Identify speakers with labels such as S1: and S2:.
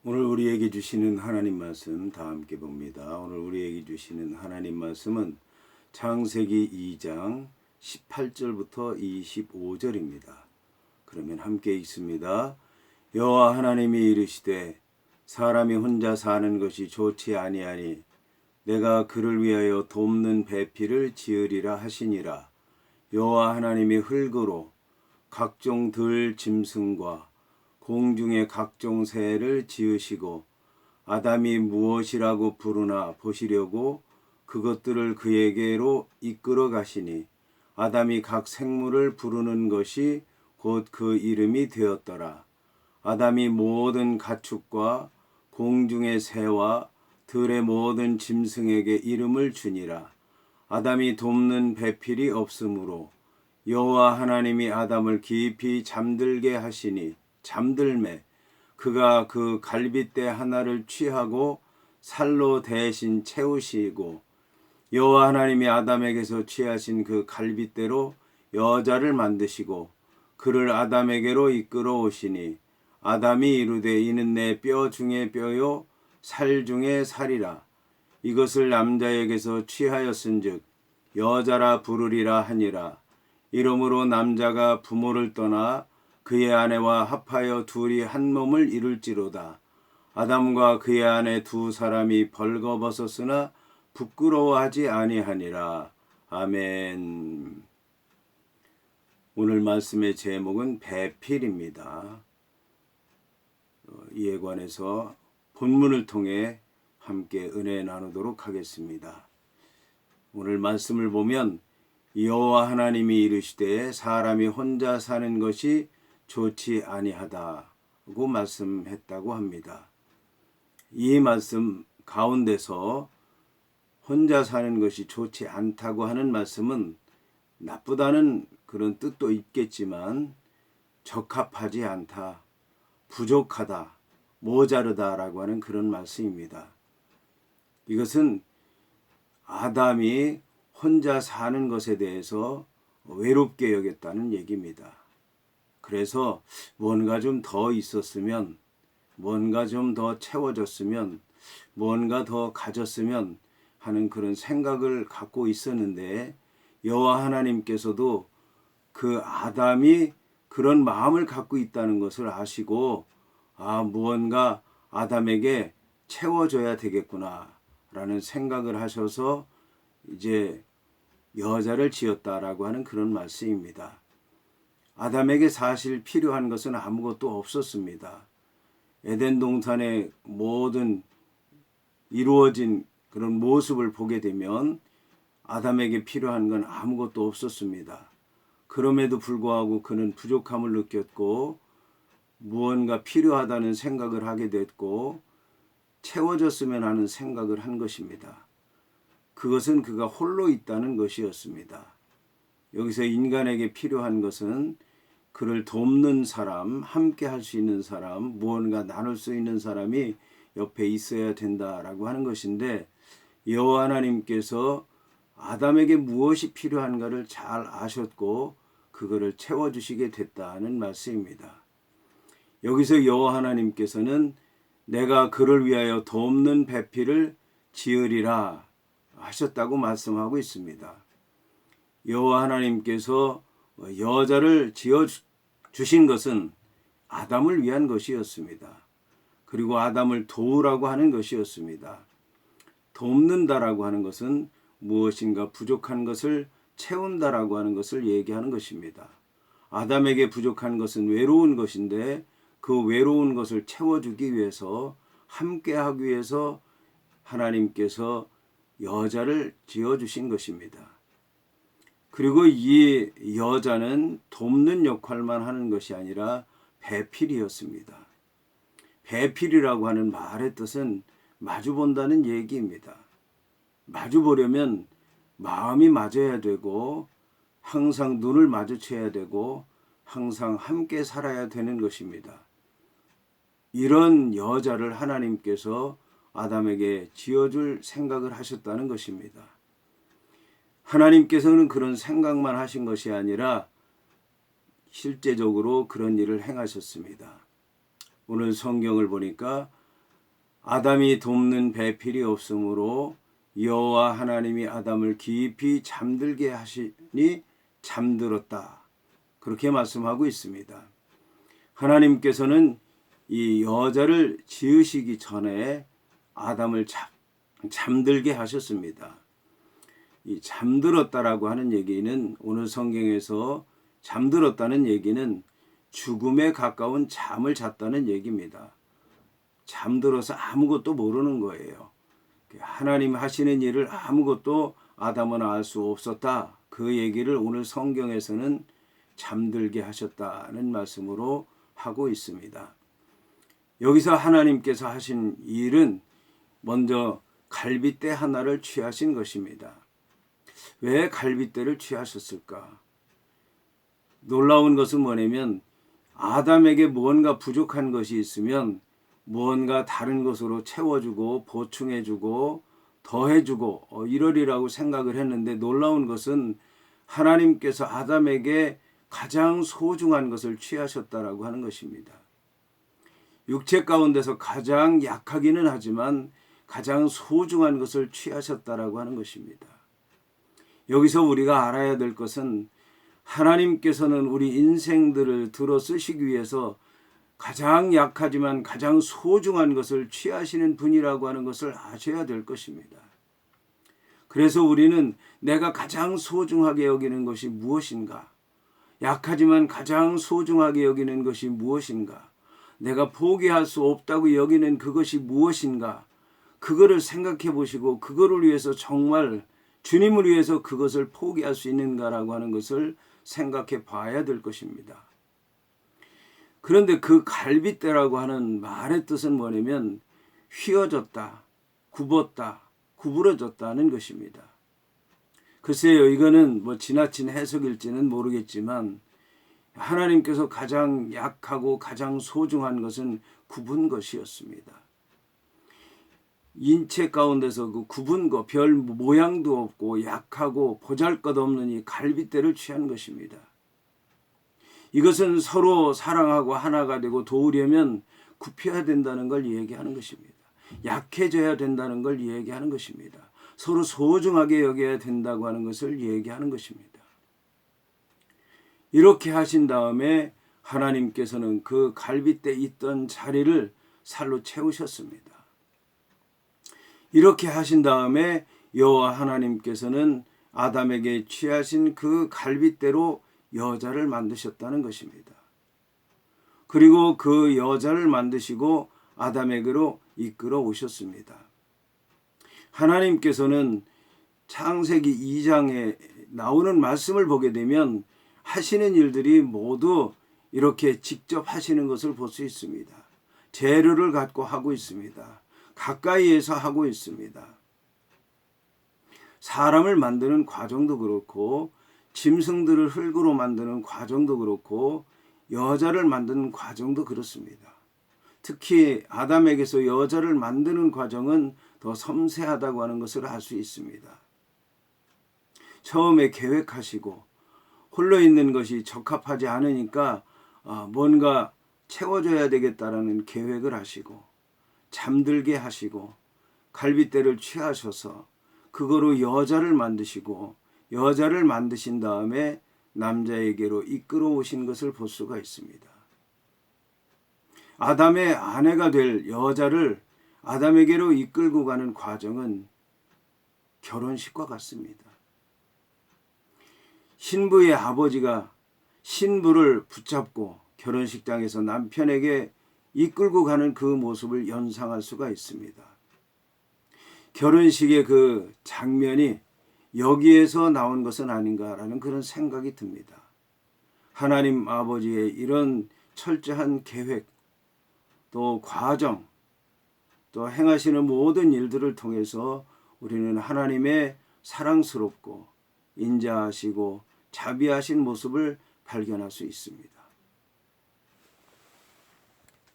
S1: 오늘 우리에게 주시는 하나님 말씀 다 함께 봅니다. 오늘 우리에게 주시는 하나님 말씀은 창세기 2장 18절부터 25절입니다. 그러면 함께 읽습니다. 여호와 하나님이 이르시되 사람이 혼자 사는 것이 좋지 아니하니 내가 그를 위하여 돕는 배필을 지으리라 하시니라. 여호와 하나님이 흙으로 각종 들 짐승과 공중의 각종 새를 지으시고 아담이 무엇이라고 부르나 보시려고 그것들을 그에게로 이끌어 가시니 아담이 각 생물을 부르는 것이 곧 그 이름이 되었더라. 아담이 모든 가축과 공중의 새와 들의 모든 짐승에게 이름을 주니라. 아담이 돕는 배필이 없으므로 여호와 하나님이 아담을 깊이 잠들게 하시니 잠들매 그가 그 갈빗대 하나를 취하고 살로 대신 채우시고 여호와 하나님이 아담에게서 취하신 그 갈빗대로 여자를 만드시고 그를 아담에게로 이끌어 오시니 아담이 이르되 이는 내 뼈 중에 뼈요 살 중에 살이라. 이것을 남자에게서 취하였은즉 여자라 부르리라 하니라. 이러므로 남자가 부모를 떠나 그의 아내와 합하여 둘이 한 몸을 이룰지로다. 아담과 그의 아내 두 사람이 벌거벗었으나 부끄러워하지 아니하니라. 아멘. 오늘 말씀의 제목은 배필입니다. 이에 관해서 본문을 통해 함께 은혜 나누도록 하겠습니다. 오늘 말씀을 보면 여호와 하나님이 이르시되 사람이 혼자 사는 것이 좋지 아니하다고 말씀했다고 합니다. 이 말씀 가운데서 혼자 사는 것이 좋지 않다고 하는 말씀은 나쁘다는 그런 뜻도 있겠지만 적합하지 않다, 부족하다, 모자르다라고 하는 그런 말씀입니다. 이것은 아담이 혼자 사는 것에 대해서 외롭게 여겼다는 얘기입니다. 그래서 뭔가 좀 더 있었으면, 뭔가 좀 더 채워졌으면, 뭔가 더 가졌으면 하는 그런 생각을 갖고 있었는데 여호와 하나님께서도 그 아담이 그런 마음을 갖고 있다는 것을 아시고 무언가 아담에게 채워줘야 되겠구나 라는 생각을 하셔서 이제 여자를 지었다라고 하는 그런 말씀입니다. 아담에게 사실 필요한 것은 아무것도 없었습니다. 에덴 동산의 모든 이루어진 그런 모습을 보게 되면 아담에게 필요한 건 아무것도 없었습니다. 그럼에도 불구하고 그는 부족함을 느꼈고 무언가 필요하다는 생각을 하게 됐고 채워졌으면 하는 생각을 한 것입니다. 그것은 그가 홀로 있다는 것이었습니다. 여기서 인간에게 필요한 것은 그를 돕는 사람, 함께 할 수 있는 사람, 무언가 나눌 수 있는 사람이 옆에 있어야 된다라고 하는 것인데 여호와 하나님께서 아담에게 무엇이 필요한가를 잘 아셨고 그거를 채워주시게 됐다는 말씀입니다. 여기서 여호와 하나님께서는 내가 그를 위하여 돕는 배필을 지으리라 하셨다고 말씀하고 있습니다. 여호와 하나님께서 여자를 지어 주신 것은 아담을 위한 것이었습니다. 그리고 아담을 도우라고 하는 것이었습니다. 돕는다라고 하는 것은 무엇인가 부족한 것을 채운다라고 하는 것을 얘기하는 것입니다. 아담에게 부족한 것은 외로운 것인데 그 외로운 것을 채워주기 위해서 함께하기 위해서 하나님께서 여자를 지어주신 것입니다. 그리고 이 여자는 돕는 역할만 하는 것이 아니라 배필이었습니다. 배필이라고 하는 말의 뜻은 마주본다는 얘기입니다. 마주보려면 마음이 맞아야 되고 항상 눈을 마주쳐야 되고 항상 함께 살아야 되는 것입니다. 이런 여자를 하나님께서 아담에게 지어줄 생각을 하셨다는 것입니다. 하나님께서는 그런 생각만 하신 것이 아니라 실제적으로 그런 일을 행하셨습니다. 오늘 성경을 보니까 아담이 돕는 배필이 없으므로 여호와 하나님이 아담을 깊이 잠들게 하시니 잠들었다. 그렇게 말씀하고 있습니다. 하나님께서는 이 여자를 지으시기 전에 아담을 잠들게 하셨습니다. 이 잠들었다라고 하는 얘기는 오늘 성경에서 잠들었다는 얘기는 죽음에 가까운 잠을 잤다는 얘기입니다. 잠들어서 아무것도 모르는 거예요. 하나님 하시는 일을 아무것도 아담은 알 수 없었다. 그 얘기를 오늘 성경에서는 잠들게 하셨다는 말씀으로 하고 있습니다. 여기서 하나님께서 하신 일은 먼저 갈빗대 하나를 취하신 것입니다. 왜 갈빗대를 취하셨을까? 놀라운 것은 뭐냐면 아담에게 무언가 부족한 것이 있으면 무언가 다른 것으로 채워주고 보충해주고 더해주고 이러리라고 생각을 했는데, 놀라운 것은 하나님께서 아담에게 가장 소중한 것을 취하셨다라고 하는 것입니다. 육체 가운데서 가장 약하기는 하지만 가장 소중한 것을 취하셨다라고 하는 것입니다. 여기서 우리가 알아야 될 것은 하나님께서는 우리 인생들을 들어 쓰시기 위해서 가장 약하지만 가장 소중한 것을 취하시는 분이라고 하는 것을 아셔야 될 것입니다. 그래서 우리는 내가 가장 소중하게 여기는 것이 무엇인가? 약하지만 가장 소중하게 여기는 것이 무엇인가? 내가 포기할 수 없다고 여기는 그것이 무엇인가? 그거를 생각해 보시고 그거를 위해서 정말 주님을 위해서 그것을 포기할 수 있는가라고 하는 것을 생각해 봐야 될 것입니다. 그런데 그 갈빗대라고 하는 말의 뜻은 뭐냐면 휘어졌다, 굽었다, 구부러졌다는 것입니다. 글쎄요, 이거는 뭐 지나친 해석일지는 모르겠지만 하나님께서 가장 약하고 가장 소중한 것은 굽은 것이었습니다. 인체 가운데서 그 굽은 것, 별 모양도 없고 약하고 보잘것없는 이 갈빗대를 취한 것입니다. 이것은 서로 사랑하고 하나가 되고 도우려면 굽혀야 된다는 걸 얘기하는 것입니다. 약해져야 된다는 걸 얘기하는 것입니다. 서로 소중하게 여겨야 된다고 하는 것을 얘기하는 것입니다. 이렇게 하신 다음에 하나님께서는 그 갈빗대 있던 자리를 살로 채우셨습니다. 이렇게 하신 다음에 여호와 하나님께서는 아담에게 취하신 그 갈빗대로 여자를 만드셨다는 것입니다. 그리고 그 여자를 만드시고 아담에게로 이끌어 오셨습니다. 하나님께서는 창세기 2장에 나오는 말씀을 보게 되면 하시는 일들이 모두 이렇게 직접 하시는 것을 볼 수 있습니다. 재료를 갖고 하고 있습니다. 가까이에서 하고 있습니다. 사람을 만드는 과정도 그렇고 짐승들을 흙으로 만드는 과정도 그렇고 여자를 만드는 과정도 그렇습니다. 특히 아담에게서 여자를 만드는 과정은 더 섬세하다고 하는 것을 알 수 있습니다. 처음에 계획하시고 홀로 있는 것이 적합하지 않으니까 뭔가 채워줘야 되겠다라는 계획을 하시고 잠들게 하시고 갈빗대를 취하셔서 그거로 여자를 만드시고 여자를 만드신 다음에 남자에게로 이끌어 오신 것을 볼 수가 있습니다. 아담의 아내가 될 여자를 아담에게로 이끌고 가는 과정은 결혼식과 같습니다. 신부의 아버지가 신부를 붙잡고 결혼식장에서 남편에게 이끌고 가는 그 모습을 연상할 수가 있습니다. 결혼식의 그 장면이 여기에서 나온 것은 아닌가라는 그런 생각이 듭니다. 하나님 아버지의 이런 철저한 계획, 또 과정, 또 행하시는 모든 일들을 통해서 우리는 하나님의 사랑스럽고 인자하시고 자비하신 모습을 발견할 수 있습니다.